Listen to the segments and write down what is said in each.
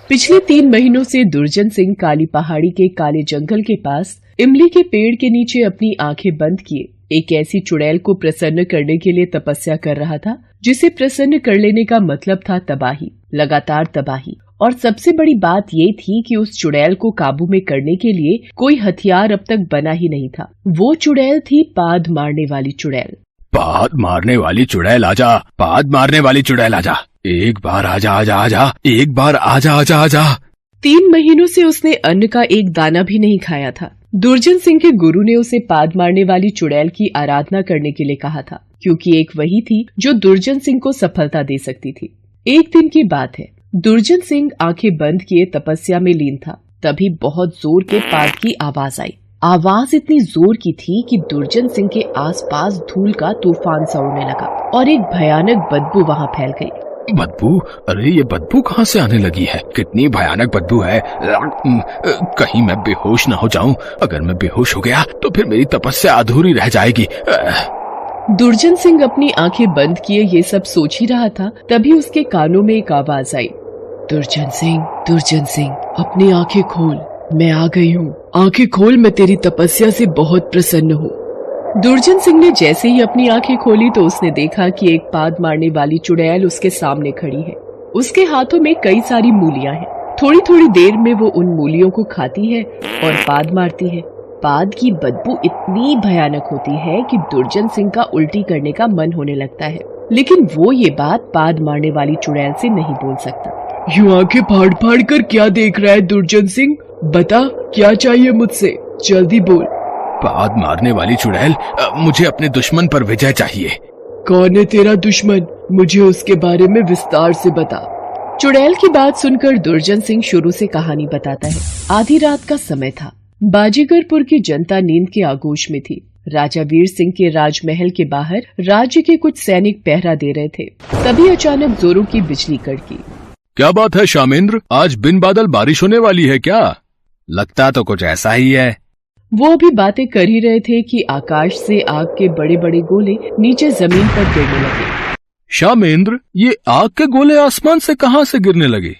पिछले 3 महीनों से दुर्जन सिंह काली पहाड़ी के काले जंगल के पास इमली के पेड़ के नीचे अपनी आंखें बंद किए एक ऐसी चुड़ैल को प्रसन्न करने के लिए तपस्या कर रहा था जिसे प्रसन्न कर लेने का मतलब था तबाही, लगातार तबाही। और सबसे बड़ी बात ये थी कि उस चुड़ैल को काबू में करने के लिए कोई हथियार अब तक बना ही नहीं था। वो चुड़ैल थी पाद मारने वाली चुड़ैल। पाद मारने वाली चुड़ैल आजा, पाद मारने वाली चुड़ैल आजा, एक बार आजा आजा आजा, एक बार आजा आजा आजा। 3 महीनों से उसने अन्न का एक दाना भी नहीं खाया था। दुर्जन सिंह के गुरु ने उसे पाद मारने वाली चुड़ैल की आराधना करने के लिए कहा था, क्योंकि एक वही थी जो दुर्जन सिंह को सफलता दे सकती थी। एक दिन की बात है, दुर्जन सिंह आंखें बंद किए तपस्या में लीन था। तभी बहुत जोर के पाद की आवाज आई। आवाज इतनी जोर की थी कि दुर्जन सिंह के आसपास धूल का तूफान सा उड़ने लगा और एक भयानक बदबू वहाँ फैल गई। बदबू? अरे ये बदबू कहाँ से आने लगी है? कितनी भयानक बदबू है। कहीं मैं बेहोश न हो जाऊं। अगर मैं बेहोश हो गया तो फिर मेरी तपस्या अधूरी रह जाएगी। दुर्जन सिंह अपनी आंखें बंद किए ये सब सोच ही रहा था, तभी उसके कानों में एक आवाज आई। दुर्जन सिंह, अपनी आंखें खोल, मैं आ गई हूँ। आंखें खोल, मैं तेरी तपस्या से बहुत प्रसन्न हूँ। दुर्जन सिंह ने जैसे ही अपनी आंखें खोली तो उसने देखा कि एक पाद मारने वाली चुड़ैल उसके सामने खड़ी है। उसके हाथों में कई सारी मूलियां हैं। थोड़ी थोड़ी देर में वो उन मूलियों को खाती है और पाद मारती है। पाद की बदबू इतनी भयानक होती है कि दुर्जन सिंह का उल्टी करने का मन होने लगता है, लेकिन वो ये बात पाद मारने वाली चुड़ैल से नहीं बोल सकता। यूं आंखें फाड़ फाड़ कर क्या देख रहा है दुर्जन सिंह? बता, क्या चाहिए मुझसे, जल्दी बोल। पाद मारने वाली चुड़ैल, मुझे अपने दुश्मन पर विजय चाहिए। कौन है तेरा दुश्मन? मुझे उसके बारे में विस्तार से बता। चुड़ैल की बात सुनकर दुर्जन सिंह शुरू से कहानी बताता है। आधी रात का समय था। बाजीगरपुर की जनता नींद के आगोश में थी। राजा वीर सिंह के राजमहल के बाहर राज्य के कुछ सैनिक पहरा दे रहे थे। तभी अचानक जोरों की बिजली कड़की। क्या बात है शामेंद्र, आज बिन बादल बारिश होने वाली है क्या? लगता तो कुछ ऐसा ही है। वो अभी बातें कर ही रहे थे कि आकाश से आग के बड़े बड़े गोले नीचे जमीन पर गिरने लगे। शामेंद्र, ये आग के गोले आसमान से कहाँ से गिरने लगे?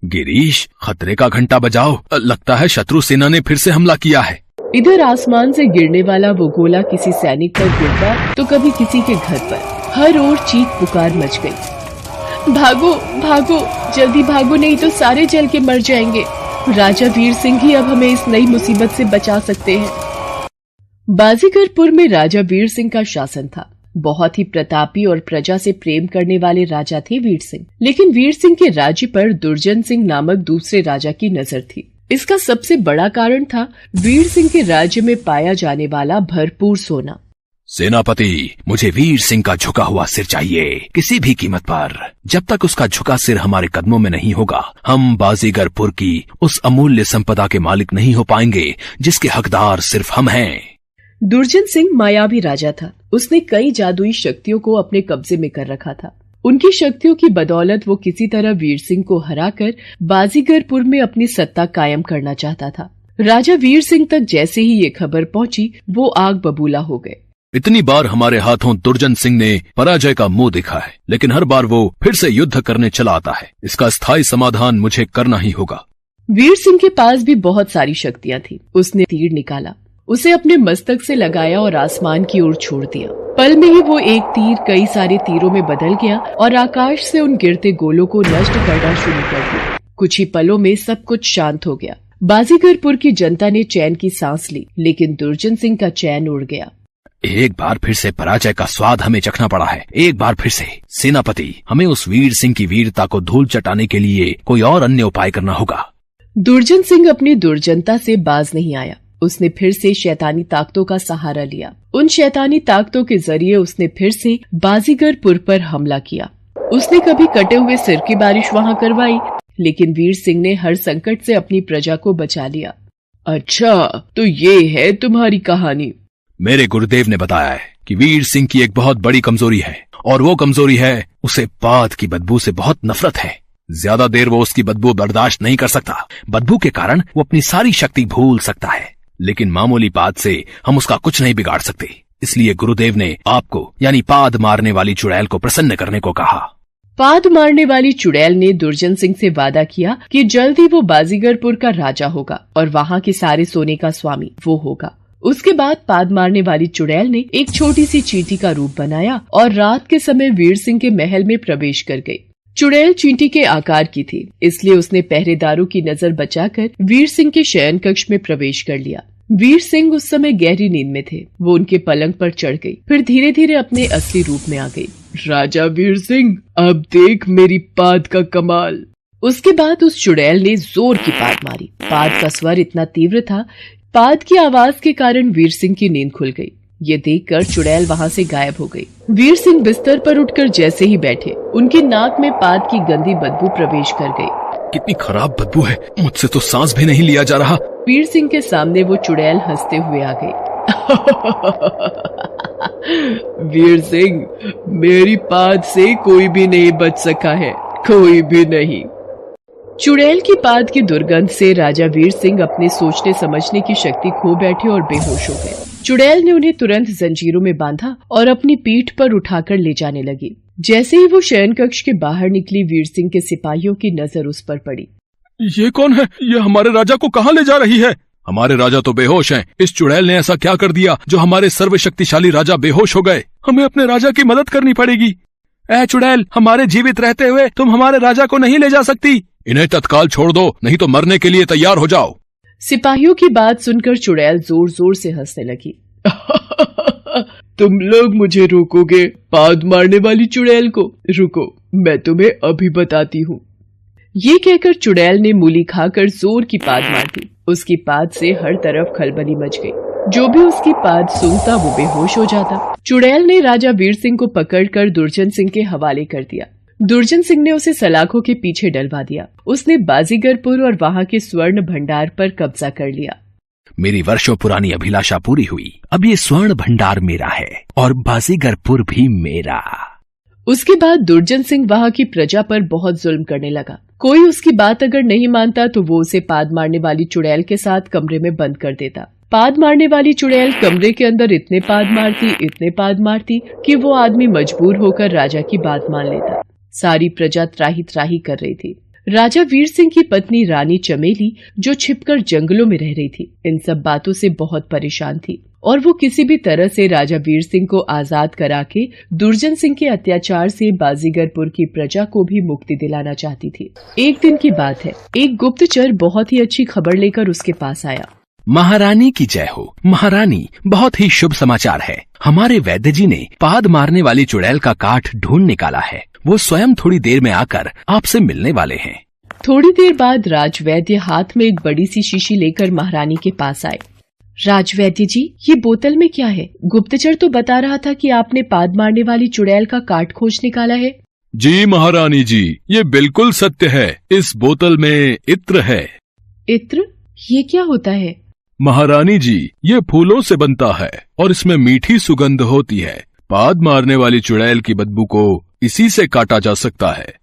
गिरीश, खतरे का घंटा बजाओ, लगता है शत्रु सेना ने फिर से हमला किया है। इधर आसमान से गिरने वाला वो गोला किसी सैनिक पर गिरता तो कभी किसी के घर पर। हर ओर चीख पुकार मच गई। भागो भागो, जल्दी भागो, नहीं तो सारे जल के मर जाएंगे। राजा वीर सिंह ही अब हमें इस नई मुसीबत से बचा सकते हैं। बाजीगरपुर में राजा वीर सिंह का शासन था। बहुत ही प्रतापी और प्रजा से प्रेम करने वाले राजा थे वीर सिंह। लेकिन वीर सिंह के राज्य पर दुर्जन सिंह नामक दूसरे राजा की नजर थी। इसका सबसे बड़ा कारण था वीर सिंह के राज्य में पाया जाने वाला भरपूर सोना। सेनापति, मुझे वीर सिंह का झुका हुआ सिर चाहिए, किसी भी कीमत पर। जब तक उसका झुका सिर हमारे कदमों में नहीं होगा, हम बाजीगरपुर की उस अमूल्य संपदा के मालिक नहीं हो पाएंगे जिसके हकदार सिर्फ हम हैं। दुर्जन सिंह मायावी राजा था। उसने कई जादुई शक्तियों को अपने कब्जे में कर रखा था। उनकी शक्तियों की बदौलत वो किसी तरह वीर सिंह को हराकर बाजीगरपुर में अपनी सत्ता कायम करना चाहता था। राजा वीर सिंह तक जैसे ही ये खबर पहुंची, वो आग बबूला हो गए। इतनी बार हमारे हाथों दुर्जन सिंह ने पराजय का मुंह देखा है, लेकिन हर बार वो फिर से युद्ध करने चला आता है। इसका स्थायी समाधान मुझे करना ही होगा। वीर सिंह के पास भी बहुत सारी शक्तियां थी। उसने तीर निकाला, उसे अपने मस्तक से लगाया और आसमान की ओर छोड़ दिया। पल में ही वो एक तीर कई सारे तीरों में बदल गया और आकाश से उन गिरते गोलों को नष्ट करना शुरू कर दिया। कुछ ही पलों में सब कुछ शांत हो गया। बाजीगरपुर की जनता ने चैन की सांस ली, लेकिन दुर्जन सिंह का चैन उड़ गया। एक बार फिर से पराजय का स्वाद हमें चखना पड़ा है। एक बार फिर से सेनापति, हमें उस वीर सिंह की वीरता को धूल चटाने के लिए कोई और अन्य उपाय करना होगा। दुर्जन सिंह अपनी दुर्जनता से बाज नहीं आया। उसने फिर से शैतानी ताकतों का सहारा लिया। उन शैतानी ताकतों के जरिए उसने फिर से बाजीगरपुर पर हमला किया। उसने कभी कटे हुए सिर की बारिश वहां करवाई, लेकिन वीर सिंह ने हर संकट से अपनी प्रजा को बचा लिया। अच्छा, तो ये है तुम्हारी कहानी? मेरे गुरुदेव ने बताया है कि वीर सिंह की एक बहुत बड़ी कमजोरी है, और वो कमजोरी है उसे पाद की बदबू से बहुत नफरत है। ज्यादा देर वो उसकी बदबू बर्दाश्त नहीं कर सकता। बदबू के कारण वो अपनी सारी शक्ति भूल सकता है, लेकिन मामूली पाद से हम उसका कुछ नहीं बिगाड़ सकते। इसलिए गुरुदेव ने आपको यानी पाद मारने वाली चुड़ैल को प्रसन्न करने को कहा। पाद मारने वाली चुड़ैल ने दुर्जन सिंह से वादा किया कि जल्द ही वो बाजीगरपुर का राजा होगा और वहाँ के सारे सोने का स्वामी वो होगा। उसके बाद पाद मारने वाली चुड़ैल ने एक छोटी सी चींटी का रूप बनाया और रात के समय वीर सिंह के महल में प्रवेश कर गई। चुड़ैल चींटी के आकार की थी, इसलिए उसने पहरेदारों की नजर बचाकर वीर सिंह के शयन कक्ष में प्रवेश कर लिया। वीर सिंह उस समय गहरी नींद में थे। वो उनके पलंग पर चढ़ गई, फिर धीरे धीरे अपने असली रूप में आ गई। राजा वीर सिंह, अब देख मेरी पाद का कमाल। उसके बाद उस चुड़ैल ने जोर की पाद मारी। पाद का स्वर इतना तीव्र था, पाद की आवाज के कारण वीर सिंह की नींद खुल गई। ये देखकर चुड़ैल वहाँ से गायब हो गई। वीर सिंह बिस्तर पर उठकर जैसे ही बैठे, उनकी नाक में पाद की गंदी बदबू प्रवेश कर गई। कितनी खराब बदबू है, मुझसे तो सांस भी नहीं लिया जा रहा। वीर सिंह के सामने वो चुड़ैल हंसते हुए आ गई। वीर सिंह, मेरी पाद से कोई भी नहीं बच सका है, कोई भी नहीं। चुड़ैल की पाद की दुर्गंध से राजा वीर सिंह अपने सोचने समझने की शक्ति खो बैठे और बेहोश हो गए। चुड़ैल ने उन्हें तुरंत जंजीरों में बांधा और अपनी पीठ पर उठाकर ले जाने लगी। जैसे ही वो शयन कक्ष के बाहर निकली, वीर सिंह के सिपाहियों की नजर उस पर पड़ी। ये कौन है? ये हमारे राजा को कहाँ ले जा रही है? हमारे राजा तो बेहोश हैं। इस चुड़ैल ने ऐसा क्या कर दिया जो हमारे सर्वशक्तिशाली राजा बेहोश हो गए? हमें अपने राजा की मदद करनी पड़ेगी। ऐ चुड़ैल, हमारे जीवित रहते हुए तुम हमारे राजा को नहीं ले जा सकती। इन्हें तत्काल छोड़ दो, नहीं तो मरने के लिए तैयार हो जाओ। सिपाहियों की बात सुनकर चुड़ैल जोर जोर से हंसने लगी। तुम लोग मुझे रोकोगे, पाद मारने वाली चुड़ैल को? रुको, मैं तुम्हें अभी बताती हूँ। ये कहकर चुड़ैल ने मूली खाकर जोर की पाद मार दी। उसकी पाद से हर तरफ खलबली मच गई। जो भी उसकी पाद सूंघता वो बेहोश हो जाता। चुड़ैल ने राजा वीर सिंह को पकड़कर दुर्जन सिंह के हवाले कर दिया। दुर्जन सिंह ने उसे सलाखों के पीछे डलवा दिया। उसने बाजीगरपुर और वहाँ के स्वर्ण भंडार पर कब्जा कर लिया। मेरी वर्षों पुरानी अभिलाषा पूरी हुई। अब ये स्वर्ण भंडार मेरा है और बाजीगरपुर भी मेरा। उसके बाद दुर्जन सिंह वहाँ की प्रजा पर बहुत जुल्म करने लगा। कोई उसकी बात अगर नहीं मानता तो वो उसे पाद मारने वाली चुड़ैल के साथ कमरे में बंद कर देता। पाद मारने वाली चुड़ैल कमरे के अंदर इतने पाद मारती कि वो आदमी मजबूर होकर राजा की बात मान लेता। सारी प्रजा त्राही त्राही कर रही थी। राजा वीर सिंह की पत्नी रानी चमेली, जो छिपकर जंगलों में रह रही थी, इन सब बातों से बहुत परेशान थी और वो किसी भी तरह से राजा वीर सिंह को आजाद करा के दुर्जन सिंह के अत्याचार से बाजीगरपुर की प्रजा को भी मुक्ति दिलाना चाहती थी। एक दिन की बात है, एक गुप्तचर बहुत ही अच्छी खबर लेकर उसके पास आया। महारानी की जय हो। महारानी, बहुत ही शुभ समाचार है। हमारे वैद्य जी ने पाद मारने वाली चुड़ैल का काठ ढूंढ निकाला है। वो स्वयं थोड़ी देर में आकर आपसे मिलने वाले हैं। थोड़ी देर बाद राजवैद्य हाथ में एक बड़ी सी शीशी लेकर महारानी के पास आए। राजवैद्य जी, ये बोतल में क्या है? गुप्तचर तो बता रहा था कि आपने पाद मारने वाली चुड़ैल का काठ खोज निकाला है। जी महारानी जी, ये बिल्कुल सत्य है। इस बोतल में इत्र है। इत्र? ये क्या होता है? महारानी जी, ये फूलों से बनता है और इसमें मीठी सुगंध होती है। पाद मारने वाली चुड़ैल की बदबू को इसी से काटा जा सकता है।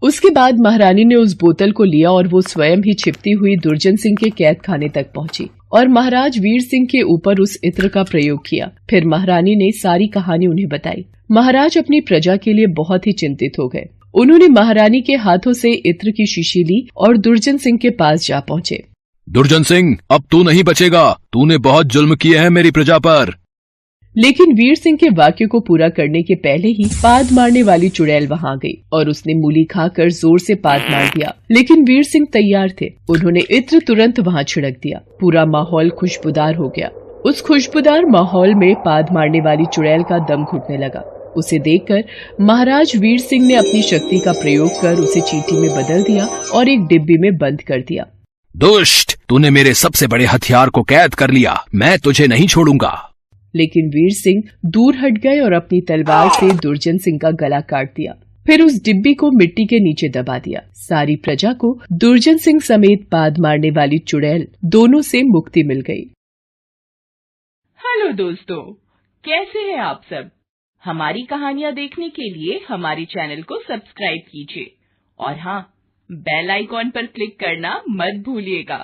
उसके बाद महारानी ने उस बोतल को लिया और वो स्वयं ही छिपती हुई दुर्जन सिंह के कैद खाने तक पहुंची और महाराज वीर सिंह के ऊपर उस इत्र का प्रयोग किया। फिर महारानी ने सारी कहानी उन्हें बताई। महाराज अपनी प्रजा के लिए बहुत ही चिंतित हो गए। उन्होंने महारानी के हाथों से इत्र की शीशी ली और दुर्जन सिंह के पास जा पहुंचे। दुर्जन सिंह, अब तू नहीं बचेगा। तूने बहुत जुल्म किए हैं मेरी प्रजा पर। लेकिन वीर सिंह के वाक्य को पूरा करने के पहले ही पाद मारने वाली चुड़ैल वहां गई और उसने मूली खाकर जोर से पाद मार दिया। लेकिन वीर सिंह तैयार थे। उन्होंने इत्र तुरंत वहां छिड़क दिया। पूरा माहौल खुशबूदार हो गया। उस खुशबूदार माहौल में पाद मारने वाली चुड़ैल का दम घुटने लगा। उसे देखकर महाराज वीर सिंह ने अपनी शक्ति का प्रयोग कर उसे चींटी में बदल दिया और एक डिब्बी में बंद कर दिया। दुष्ट, तूने मेरे सबसे बड़े हथियार को कैद कर लिया। मैं तुझे नहीं छोड़ूंगा। लेकिन वीर सिंह दूर हट गए और अपनी तलवार से दुर्जन सिंह का गला काट दिया। फिर उस डिब्बी को मिट्टी के नीचे दबा दिया। सारी प्रजा को दुर्जन सिंह समेत पाद मारने वाली चुड़ैल दोनों से मुक्ति मिल गई। हेलो दोस्तों, कैसे हैं आप सब? हमारी कहानियाँ देखने के लिए हमारे चैनल को सब्सक्राइब कीजिए और हाँ, बेल आइकॉन पर क्लिक करना मत भूलिएगा।